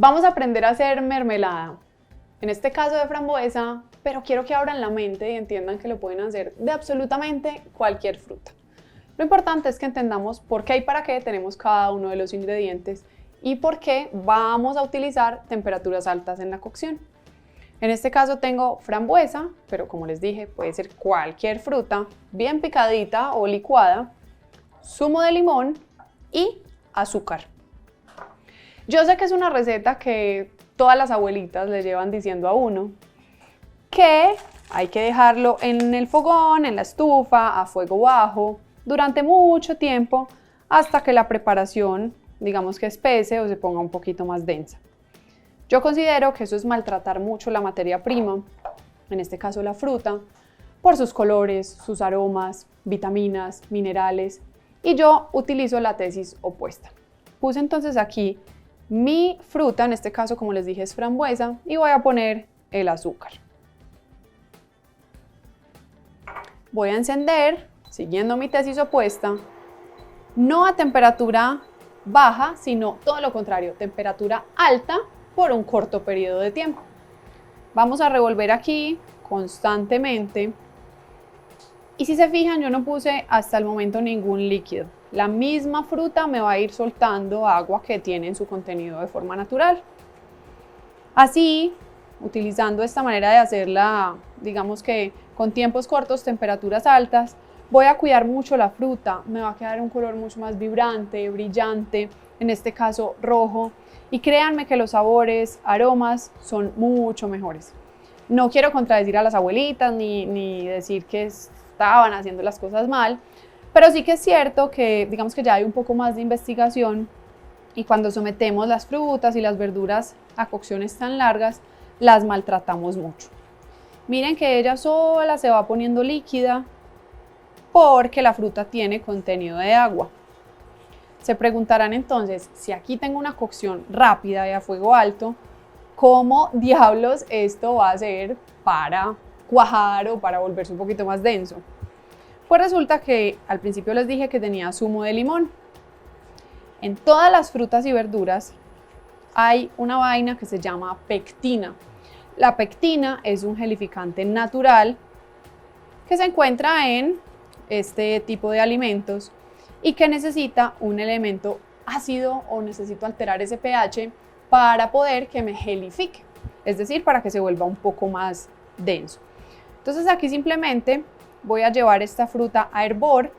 Vamos a aprender a hacer mermelada, en este caso de frambuesa, pero quiero que abran la mente y entiendan que lo pueden hacer de absolutamente cualquier fruta. Lo importante es que entendamos por qué y para qué tenemos cada uno de los ingredientes y por qué vamos a utilizar temperaturas altas en la cocción. En este caso tengo frambuesa, pero como les dije, puede ser cualquier fruta, bien picadita o licuada, zumo de limón y azúcar. Yo sé que es una receta que todas las abuelitas le llevan diciendo a uno que hay que dejarlo en el fogón, en la estufa, a fuego bajo, durante mucho tiempo, hasta que la preparación, digamos que espese o se ponga un poquito más densa. Yo considero que eso es maltratar mucho la materia prima, en este caso la fruta, por sus colores, sus aromas, vitaminas, minerales, y yo utilizo la tesis opuesta. Puse entonces aquí mi fruta, en este caso como les dije es frambuesa, y voy a poner el azúcar. Voy a encender, siguiendo mi tesis opuesta, no a temperatura baja, sino todo lo contrario, temperatura alta por un corto periodo de tiempo. Vamos a revolver aquí constantemente. Y si se fijan, yo no puse hasta el momento ningún líquido. La misma fruta me va a ir soltando agua que tiene en su contenido de forma natural. Así, utilizando esta manera de hacerla, digamos que con tiempos cortos, temperaturas altas, voy a cuidar mucho la fruta. Me va a quedar un color mucho más vibrante, brillante, en este caso rojo. Y créanme que los sabores, aromas son mucho mejores. No quiero contradecir a las abuelitas ni decir que estaban haciendo las cosas mal, pero sí que es cierto que digamos que ya hay un poco más de investigación y cuando sometemos las frutas y las verduras a cocciones tan largas, las maltratamos mucho. Miren que ella sola se va poniendo líquida porque la fruta tiene contenido de agua. Se preguntarán entonces, si aquí tengo una cocción rápida y a fuego alto, ¿cómo diablos esto va a ser para cuajar o para volverse un poquito más denso? Pues resulta que al principio les dije que tenía zumo de limón. En todas las frutas y verduras hay una vaina que se llama pectina. La pectina es un gelificante natural que se encuentra en este tipo de alimentos y que necesita un elemento ácido o necesito alterar ese pH para poder que me gelifique, es decir, para que se vuelva un poco más denso. Entonces aquí simplemente voy a llevar esta fruta a hervor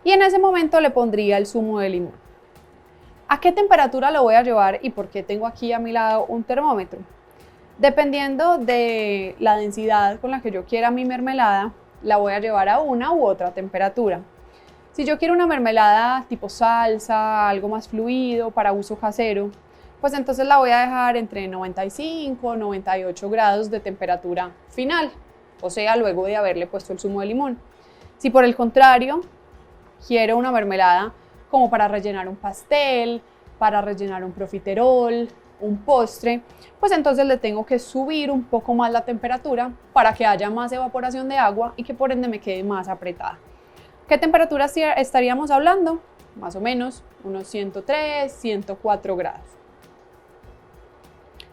y en ese momento le pondría el zumo de limón. ¿A qué temperatura lo voy a llevar y por qué tengo aquí a mi lado un termómetro? Dependiendo de la densidad con la que yo quiera mi mermelada, la voy a llevar a una u otra temperatura. Si yo quiero una mermelada tipo salsa, algo más fluido para uso casero, pues entonces la voy a dejar entre 95 y 98 grados de temperatura final, o sea, luego de haberle puesto el zumo de limón. Si por el contrario quiero una mermelada como para rellenar un pastel, para rellenar un profiterol, un postre, pues entonces le tengo que subir un poco más la temperatura para que haya más evaporación de agua y que por ende me quede más apretada. ¿Qué temperatura estaríamos hablando? Más o menos unos 103, 104 grados.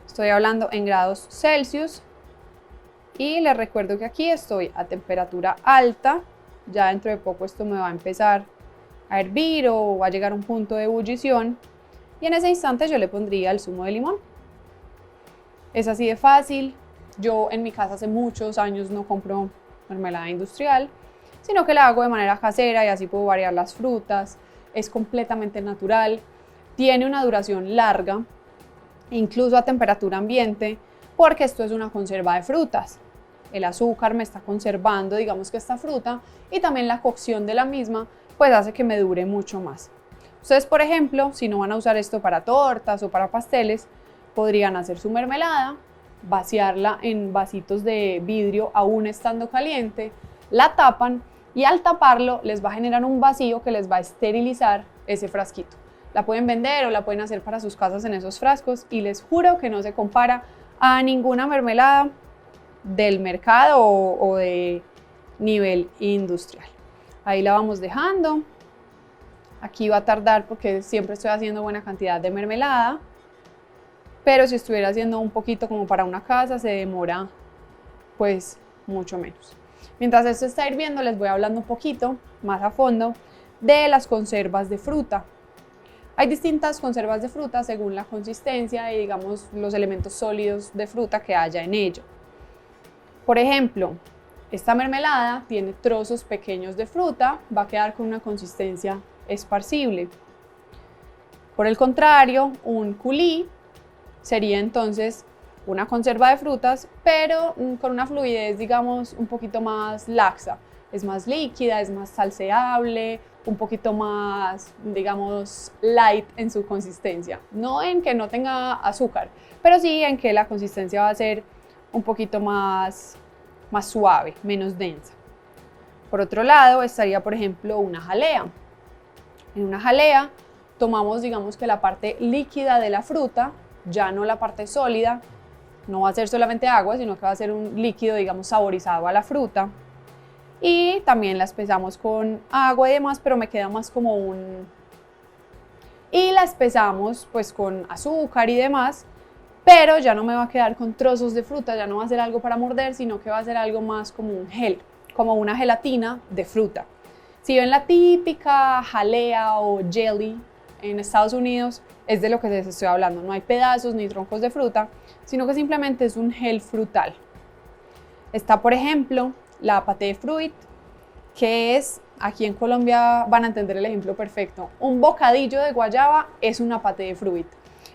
Estoy hablando en grados Celsius y les recuerdo que aquí estoy a temperatura alta. Ya dentro de poco esto me va a empezar a hervir o va a llegar a un punto de ebullición y en ese instante yo le pondría el zumo de limón. Es así de fácil. Yo en mi casa hace muchos años no compro mermelada industrial, sino que la hago de manera casera y así puedo variar las frutas. Es completamente natural, tiene una duración larga, incluso a temperatura ambiente, porque esto es una conserva de frutas. El azúcar me está conservando, digamos que esta fruta, y también la cocción de la misma, pues hace que me dure mucho más. Ustedes, por ejemplo, si no van a usar esto para tortas o para pasteles, podrían hacer su mermelada, vaciarla en vasitos de vidrio aún estando caliente, la tapan y al taparlo les va a generar un vacío que les va a esterilizar ese frasquito. La pueden vender o la pueden hacer para sus casas en esos frascos y les juro que no se compara a ninguna mermelada del mercado o de nivel industrial. Ahí la vamos dejando. Aquí va a tardar porque siempre estoy haciendo buena cantidad de mermelada. pero si estuviera haciendo un poquito como para una casa, se demora pues mucho menos. Mientras esto está hirviendo, les voy hablando un poquito más a fondo de las conservas de fruta. Hay distintas conservas de fruta según la consistencia y digamos los elementos sólidos de fruta que haya en ello. Por ejemplo, esta mermelada tiene trozos pequeños de fruta, va a quedar con una consistencia esparcible. Por el contrario, un coulis sería entonces una conserva de frutas, pero con una fluidez, digamos, un poquito más laxa. Es más líquida, es más salseable, un poquito más, digamos, light en su consistencia. No en que no tenga azúcar, pero sí en que la consistencia va a ser un poquito más suave, menos densa. Por otro lado, estaría, por ejemplo, una jalea. En una jalea tomamos, digamos, que la parte líquida de la fruta, ya no la parte sólida. No va a ser solamente agua, sino que va a ser un líquido, digamos, saborizado a la fruta. Y también la espesamos con agua y demás, pero me queda más como un... Y la espesamos pues con azúcar y demás, pero ya no me va a quedar con trozos de fruta, ya no va a ser algo para morder, sino que va a ser algo más como un gel, como una gelatina de fruta. Si ven la típica jalea o jelly en Estados Unidos, es de lo que les estoy hablando. No hay pedazos ni troncos de fruta, sino que simplemente es un gel frutal. Está, por ejemplo, la pâté de fruit, que es, aquí en Colombia van a entender el ejemplo perfecto. Un bocadillo de guayaba es una pâté de fruit.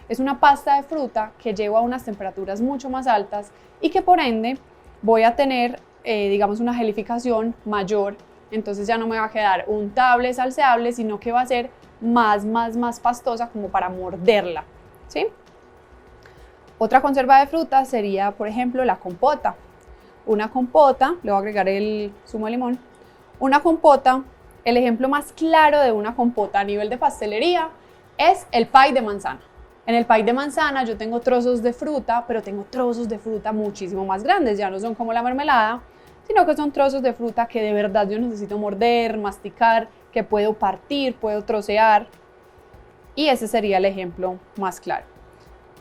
Es una pasta de fruta que lleva a unas temperaturas mucho más altas y que por ende voy a tener, digamos, una gelificación mayor. Entonces ya no me va a quedar untable, salseable, sino que va a ser más pastosa como para morderla, ¿sí? Otra conserva de fruta sería, por ejemplo, la compota. Una compota, le voy a agregar el zumo de limón. Una compota, el ejemplo más claro de una compota a nivel de pastelería es el pie de manzana. En el pie de manzana yo tengo trozos de fruta, pero tengo trozos de fruta muchísimo más grandes, ya no son como la mermelada, sino que son trozos de fruta que de verdad yo necesito morder, masticar, que puedo partir, puedo trocear. Y ese sería el ejemplo más claro.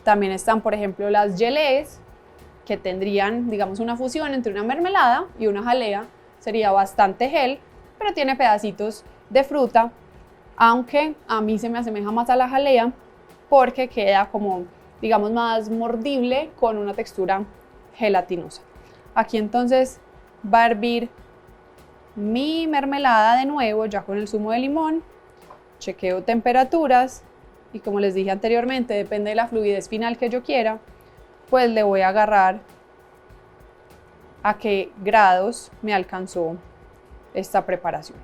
También están, por ejemplo, las gelées, que tendrían, digamos, una fusión entre una mermelada y una jalea. Sería bastante gel, pero tiene pedacitos de fruta, aunque a mí se me asemeja más a la jalea porque queda como, digamos, más mordible con una textura gelatinosa. Aquí entonces va a hervir mi mermelada de nuevo, ya con el zumo de limón. Chequeo temperaturas y, como les dije anteriormente, depende de la fluidez final que yo quiera, pues le voy a agarrar a qué grados me alcanzó esta preparación.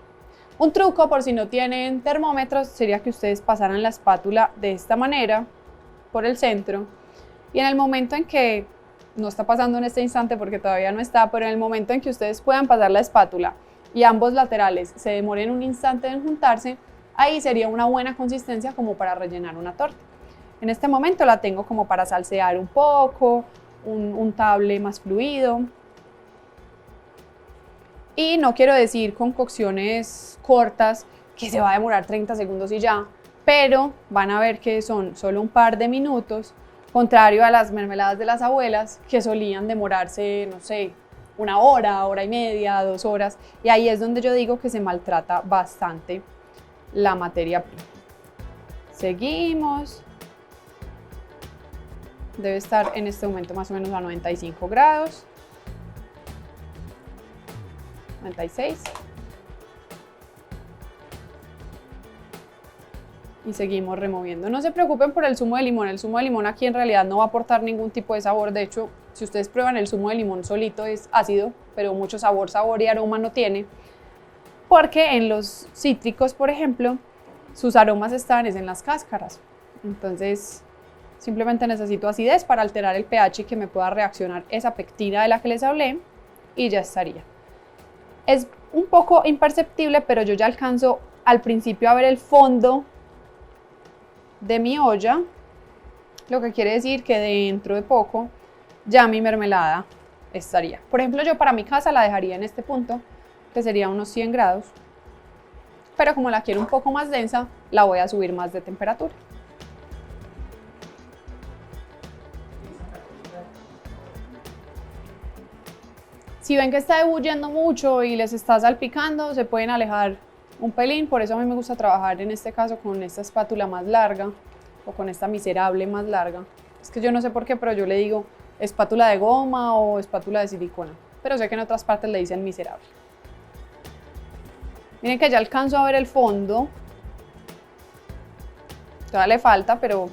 Un truco, por si no tienen termómetros, sería que ustedes pasaran la espátula de esta manera por el centro y en el momento en que, no está pasando en este instante porque todavía no está, pero en el momento en que ustedes puedan pasar la espátula y ambos laterales se demoren un instante en juntarse, ahí sería una buena consistencia como para rellenar una torta. En este momento la tengo como para salsear un poco, un untable más fluido. Y no quiero decir con cocciones cortas que se va a demorar 30 segundos y ya, pero van a ver que son solo un par de minutos, contrario a las mermeladas de las abuelas que solían demorarse, no sé, una hora, hora y media, 2 horas, y ahí es donde yo digo que se maltrata bastante la materia prima. Seguimos. Debe estar en este momento más o menos a 95 grados. 96. Y seguimos removiendo. No se preocupen por el zumo de limón. El zumo de limón aquí en realidad no va a aportar ningún tipo de sabor. De hecho, si ustedes prueban el zumo de limón solito es ácido, pero mucho sabor y aroma no tiene. Porque en los cítricos, por ejemplo, sus aromas están en las cáscaras. Entonces, simplemente necesito acidez para alterar el pH y que me pueda reaccionar esa pectina de la que les hablé y ya estaría. Es un poco imperceptible, pero yo ya alcanzo al principio a ver el fondo de mi olla, lo que quiere decir que dentro de poco ya mi mermelada estaría. Por ejemplo, yo para mi casa la dejaría en este punto, que sería unos 100 grados, pero como la quiero un poco más densa, la voy a subir más de temperatura. Si ven que está ebulliendo mucho y les está salpicando, se pueden alejar un pelín. Por eso a mí me gusta trabajar en este caso con esta espátula más larga o con esta miserable más larga. Es que yo no sé por qué, pero yo le digo espátula de goma o espátula de silicona, pero sé que en otras partes le dicen miserable. Miren que ya alcanzo a ver el fondo. Todavía le falta, pero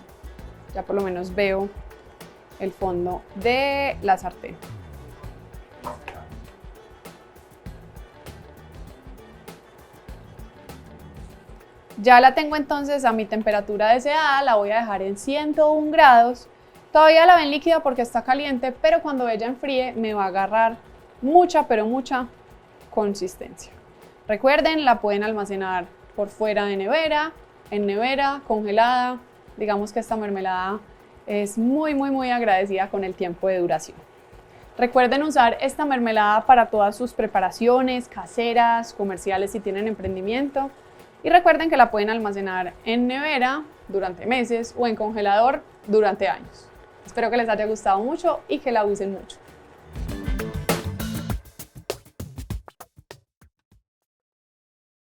ya por lo menos veo el fondo de la sartén. Ya la tengo entonces a mi temperatura deseada, la voy a dejar en 101 grados. Todavía la ven líquida porque está caliente, pero cuando ella enfríe me va a agarrar mucha, pero mucha consistencia. Recuerden, la pueden almacenar por fuera de nevera, en nevera, congelada. Digamos que esta mermelada es muy agradecida con el tiempo de duración. Recuerden usar esta mermelada para todas sus preparaciones caseras, comerciales si tienen emprendimiento. Y recuerden que la pueden almacenar en nevera durante meses o en congelador durante años. Espero que les haya gustado mucho y que la usen mucho.